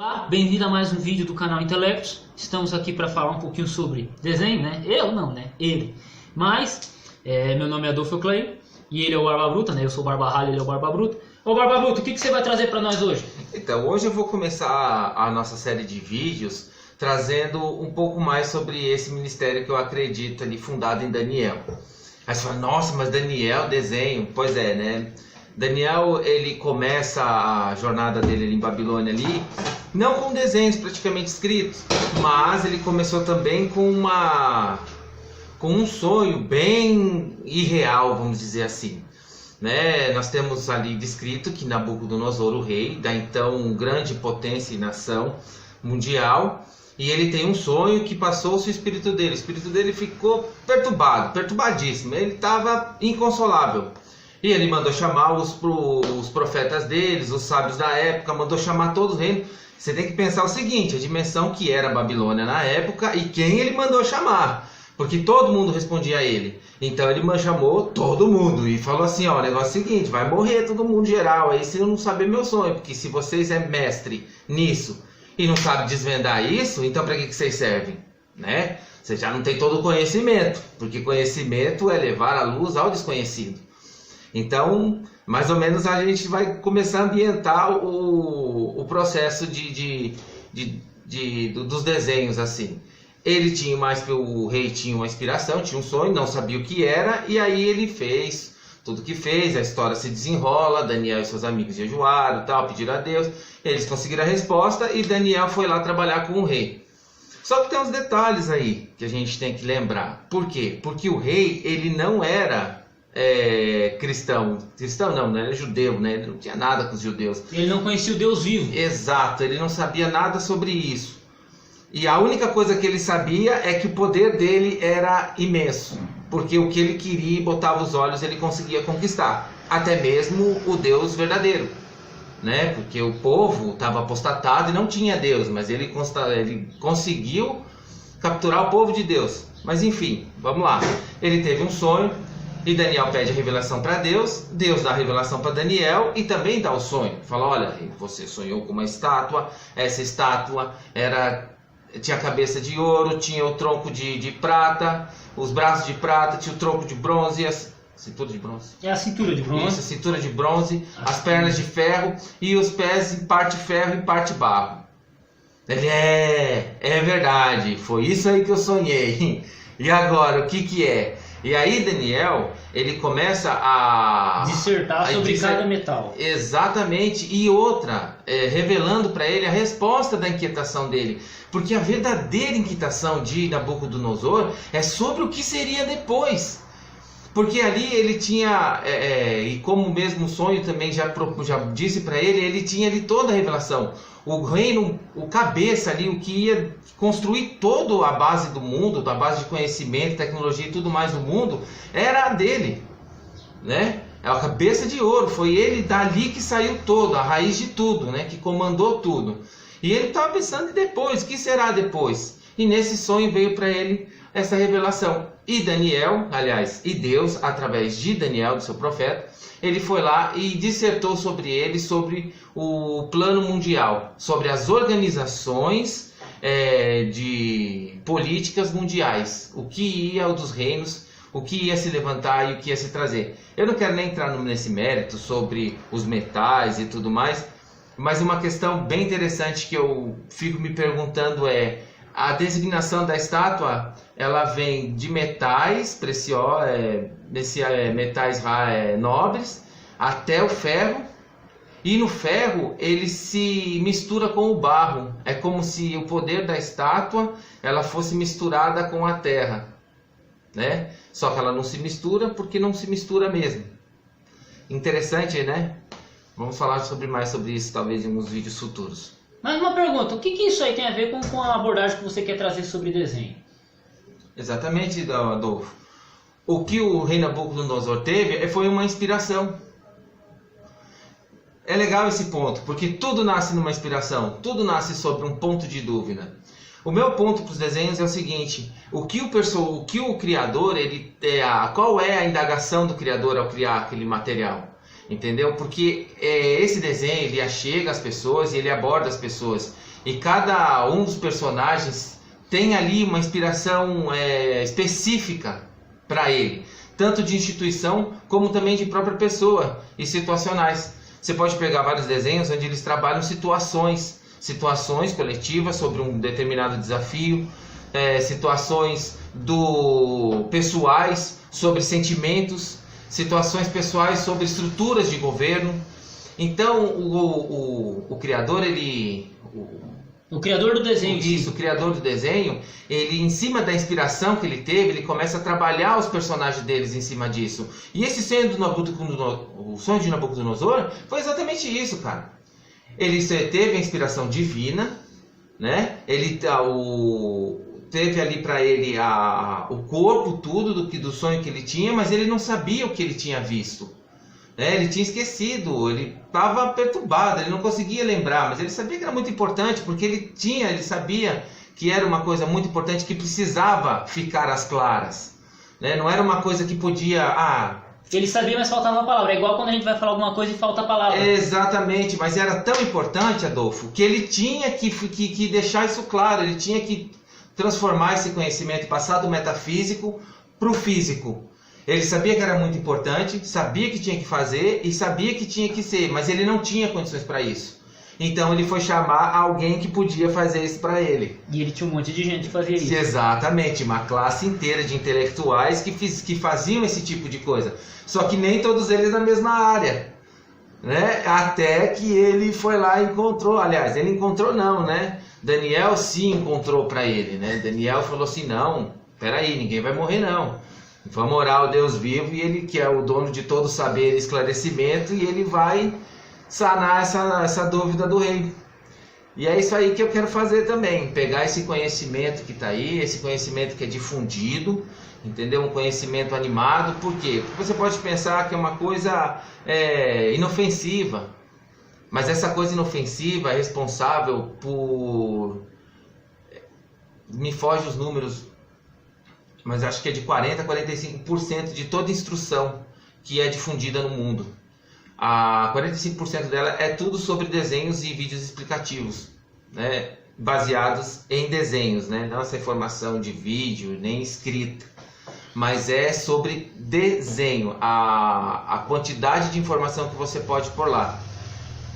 Olá, bem-vindo a mais um vídeo do canal Intelectos. Estamos aqui para falar um pouquinho sobre desenho, né? Eu não, né? Ele. Mas, meu nome é Adolfo Eucleio e ele é o Barba Bruta, né? Eu sou o Barba Ralha, ele é o Barba Bruta. Ô Barba Bruta, o que você vai trazer para nós hoje? Então, hoje eu vou começar a nossa série de vídeos trazendo um pouco mais sobre esse ministério que eu acredito ali fundado em Daniel. Aí você fala, nossa, mas Daniel, desenho. Pois é, né? Daniel, ele começa a jornada dele ali em Babilônia ali, não com desenhos praticamente escritos, mas ele começou também com um sonho bem irreal, vamos dizer assim. Né? Nós temos ali descrito que Nabucodonosor, o rei, da então grande potência e nação mundial, e ele tem um sonho que passou-se o espírito dele. O espírito dele ficou perturbadíssimo, ele estava inconsolável. E ele mandou chamar os profetas deles, os sábios da época, mandou chamar todos os reinos. Você tem que pensar o seguinte, a dimensão que era a Babilônia na época e quem ele mandou chamar. Porque todo mundo respondia a ele. Então ele chamou todo mundo e falou assim, ó, o negócio é o seguinte, vai morrer todo mundo geral aí se eu não saber meu sonho. Porque se vocês é mestre nisso e não sabe desvendar isso, então para que vocês servem? Né? Você já não tem todo o conhecimento, porque conhecimento é levar a luz ao desconhecido. Então, mais ou menos a gente vai começar a ambientar o processo dos desenhos assim. O rei tinha uma inspiração, tinha um sonho, não sabia o que era, e aí ele fez tudo o que fez, a história se desenrola, Daniel e seus amigos jejuaram, tal, pediram a Deus, eles conseguiram a resposta e Daniel foi lá trabalhar com o rei. Só que tem uns detalhes aí que a gente tem que lembrar. Por quê? Porque o rei, ele não era cristão não, né? Ele era judeu, né? Ele não tinha nada com os judeus. Ele não conhecia o Deus vivo. Exato, ele não sabia nada sobre isso. E a única coisa que ele sabia é que o poder dele era imenso, porque o que ele queria e botava os olhos ele conseguia conquistar, até mesmo o Deus verdadeiro, né? Porque o povo estava apostatado e não tinha Deus, mas ele conseguiu capturar o povo de Deus. Mas enfim, vamos lá. Ele teve um sonho e Daniel pede a revelação para Deus, Deus dá a revelação para Daniel e também dá o sonho. Fala, olha, você sonhou com uma estátua, essa estátua tinha a cabeça de ouro, tinha o tronco de prata, os braços de prata, tinha o tronco de bronze, cintura de bronze. É a cintura de bronze. Isso, a cintura de bronze, as pernas de ferro e os pés em parte ferro e parte barro. Ele é verdade, foi isso aí que eu sonhei. E agora, o que é? E aí Daniel, ele começa a dissertar sobre cada metal. Exatamente, e outra, revelando para ele a resposta da inquietação dele. Porque a verdadeira inquietação de Nabucodonosor é sobre o que seria depois. Porque ali ele tinha, e como o mesmo sonho também já disse para ele tinha ali toda a revelação. O reino, o cabeça ali, o que ia construir toda a base do mundo, a base de conhecimento, tecnologia e tudo mais do mundo, era a dele, né? É a cabeça de ouro, foi ele dali que saiu todo, a raiz de tudo, né? Que comandou tudo. E ele estava pensando e depois, o que será depois? E nesse sonho veio para ele essa revelação. E Daniel, aliás, e Deus, através de Daniel, do seu profeta, ele foi lá e dissertou sobre ele, sobre o plano mundial, sobre as organizações de políticas mundiais, o que ia dos reinos, o que ia se levantar e o que ia se trazer. Eu não quero nem entrar nesse mérito sobre os metais e tudo mais, mas uma questão bem interessante que eu fico me perguntando a designação da estátua, ela vem de metais preciosos, metais nobres, até o ferro, e no ferro ele se mistura com o barro. É como se o poder da estátua ela fosse misturada com a terra, né? Só que ela não se mistura porque não se mistura mesmo. Interessante, né? Vamos falar mais sobre isso talvez em uns vídeos futuros. Mas uma pergunta, o que isso aí tem a ver com a abordagem que você quer trazer sobre desenho? Exatamente, Adolfo. O que o rei Nabucodonosor teve foi uma inspiração. É legal esse ponto, porque tudo nasce numa inspiração, tudo nasce sobre um ponto de dúvida. O meu ponto para os desenhos é o seguinte: o que o criador, qual é a indagação do criador ao criar aquele material? entendeu? Porque esse desenho ele chega às pessoas e ele aborda as pessoas. E cada um dos personagens tem ali uma inspiração específica para ele, tanto de instituição como também de própria pessoa e situacionais. Você pode pegar vários desenhos onde eles trabalham situações coletivas sobre um determinado desafio, situações pessoais sobre sentimentos, situações pessoais sobre estruturas de governo. Então o criador, o criador do desenho. Isso, o criador do desenho, ele, em cima da inspiração que ele teve, ele começa a trabalhar os personagens deles em cima disso. E esse o sonho de Nabucodonosor foi exatamente isso, cara. Ele teve a inspiração divina, né? Ele teve ali para ele o corpo, tudo do sonho que ele tinha, mas ele não sabia o que ele tinha visto. Ele tinha esquecido, ele estava perturbado, ele não conseguia lembrar, mas ele sabia que era muito importante, porque ele sabia que era uma coisa muito importante que precisava ficar às claras, né? Não era uma coisa que podia... Ele sabia, mas faltava a palavra. É igual quando a gente vai falar alguma coisa e falta a palavra. Exatamente, mas era tão importante, Adolfo, que ele tinha que deixar isso claro, ele tinha que transformar esse conhecimento, passar do metafísico para o físico. Ele sabia que era muito importante, sabia que tinha que fazer e sabia que tinha que ser, mas ele não tinha condições para isso. Então ele foi chamar alguém que podia fazer isso para ele. E ele tinha um monte de gente que fazia isso. Exatamente, uma classe inteira de intelectuais que faziam esse tipo de coisa. Só que nem todos eles na mesma área, né? Até que ele foi lá e encontrou. Aliás, ele encontrou não, né? Daniel sim encontrou para ele, né? Daniel falou assim, não, peraí, ninguém vai morrer não. Vamos orar ao Deus vivo, e ele que é o dono de todo saber e esclarecimento, e ele vai sanar essa dúvida do rei. E é isso aí que eu quero fazer também, pegar esse conhecimento que está aí, esse conhecimento que é difundido, entendeu? Um conhecimento animado. Por quê? Porque você pode pensar que é uma coisa inofensiva, mas essa coisa inofensiva é responsável por... Me foge os números, mas acho que é de 40% a 45% de toda instrução que é difundida no mundo. 45% dela é tudo sobre desenhos e vídeos explicativos, né? Baseados em desenhos, né? Não essa informação de vídeo, nem escrita, mas é sobre desenho, a quantidade de informação que você pode pôr lá.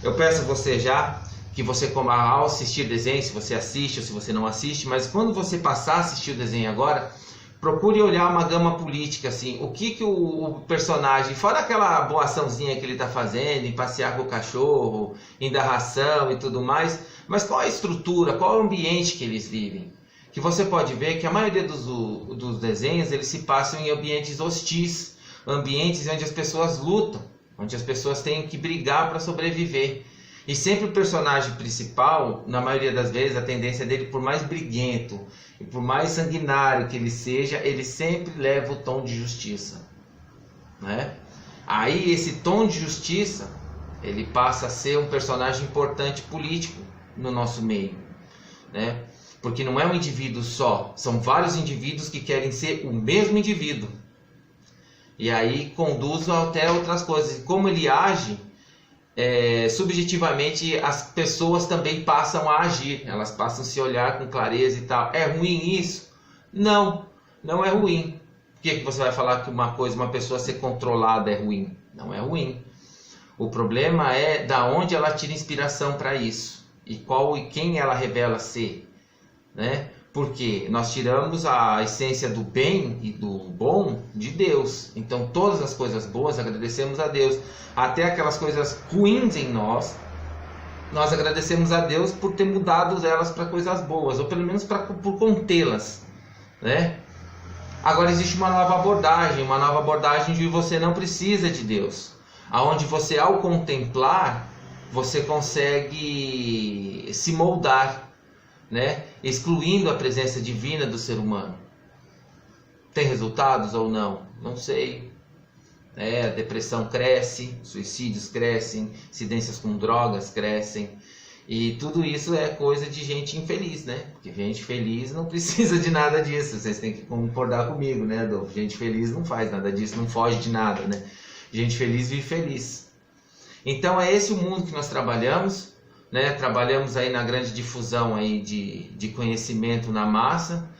Eu peço a você já que você, ao assistir desenho, se você assiste ou se você não assiste, mas quando você passar a assistir o desenho agora, procure olhar uma gama política, assim, o que o personagem, fora aquela boa açãozinha que ele está fazendo, em passear com o cachorro, em dar ração e tudo mais, mas qual a estrutura, qual é o ambiente que eles vivem? Que você pode ver que a maioria dos desenhos, eles se passam em ambientes hostis, ambientes onde as pessoas lutam, onde as pessoas têm que brigar para sobreviver. E sempre o personagem principal, na maioria das vezes, a tendência dele, por mais briguento e por mais sanguinário que ele seja, ele sempre leva o tom de justiça, né? Aí esse tom de justiça, ele passa a ser um personagem importante político no nosso meio, né? Porque não é um indivíduo só, são vários indivíduos que querem ser o mesmo indivíduo. E aí conduz até outras coisas. E como ele age, subjetivamente as pessoas também passam a agir, elas passam a se olhar com clareza e tal. É ruim isso? Não, não é ruim. Por que você vai falar que uma pessoa ser controlada é ruim? Não é ruim. O problema é da onde ela tira inspiração para isso e quem ela revela ser, né? Porque nós tiramos a essência do bem e do bom de Deus. Então todas as coisas boas agradecemos a Deus. Até aquelas coisas ruins em nós agradecemos a Deus por ter mudado elas para coisas boas, ou pelo menos por contê-las, né? Agora existe uma nova abordagem de você não precisa de Deus. Aonde você, ao contemplar, você consegue se moldar, né? Excluindo a presença divina do ser humano. Tem resultados ou não? Não sei. A depressão cresce, suicídios crescem, incidências com drogas crescem. E tudo isso é coisa de gente infeliz, né? Porque gente feliz não precisa de nada disso. Vocês têm que concordar comigo, né, Adolfo? Gente feliz não faz nada disso, não foge de nada, né? Gente feliz vive feliz, Então é esse o mundo que nós trabalhamos, né? Trabalhamos aí na grande difusão aí de conhecimento na massa.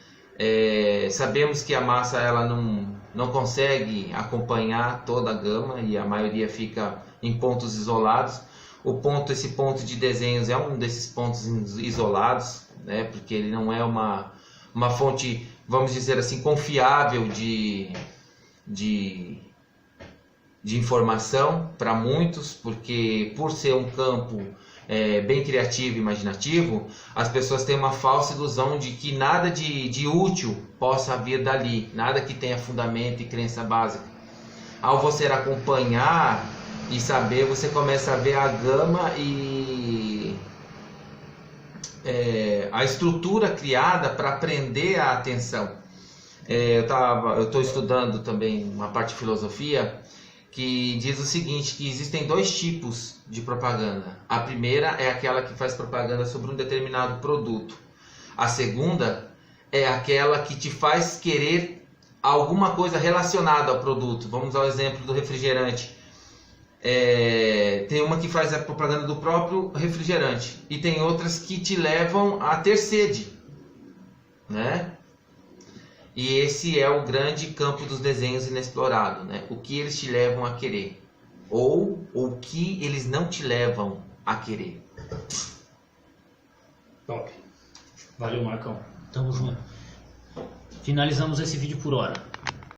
Sabemos que a massa ela não consegue acompanhar toda a gama e a maioria fica em pontos isolados. Esse ponto de desenhos é um desses pontos isolados, né? Porque ele não é uma fonte, vamos dizer assim, confiável de informação para muitos, porque por ser um campo bem criativo e imaginativo, as pessoas têm uma falsa ilusão de que nada de útil possa vir dali, nada que tenha fundamento e crença básica. Ao você acompanhar e saber, você começa a ver a gama e a estrutura criada para prender a atenção. Eu estou estudando também uma parte de filosofia que diz o seguinte, que existem dois tipos de propaganda. A primeira é aquela que faz propaganda sobre um determinado produto. A segunda é aquela que te faz querer alguma coisa relacionada ao produto. Vamos ao exemplo do refrigerante. Tem uma que faz a propaganda do próprio refrigerante e tem outras que te levam a ter sede, né? E esse é o grande campo dos desenhos inexplorado, né? O que eles te levam a querer ou o que eles não te levam a querer. Top. Valeu, Marcão. Tamo junto. Finalizamos esse vídeo por hora.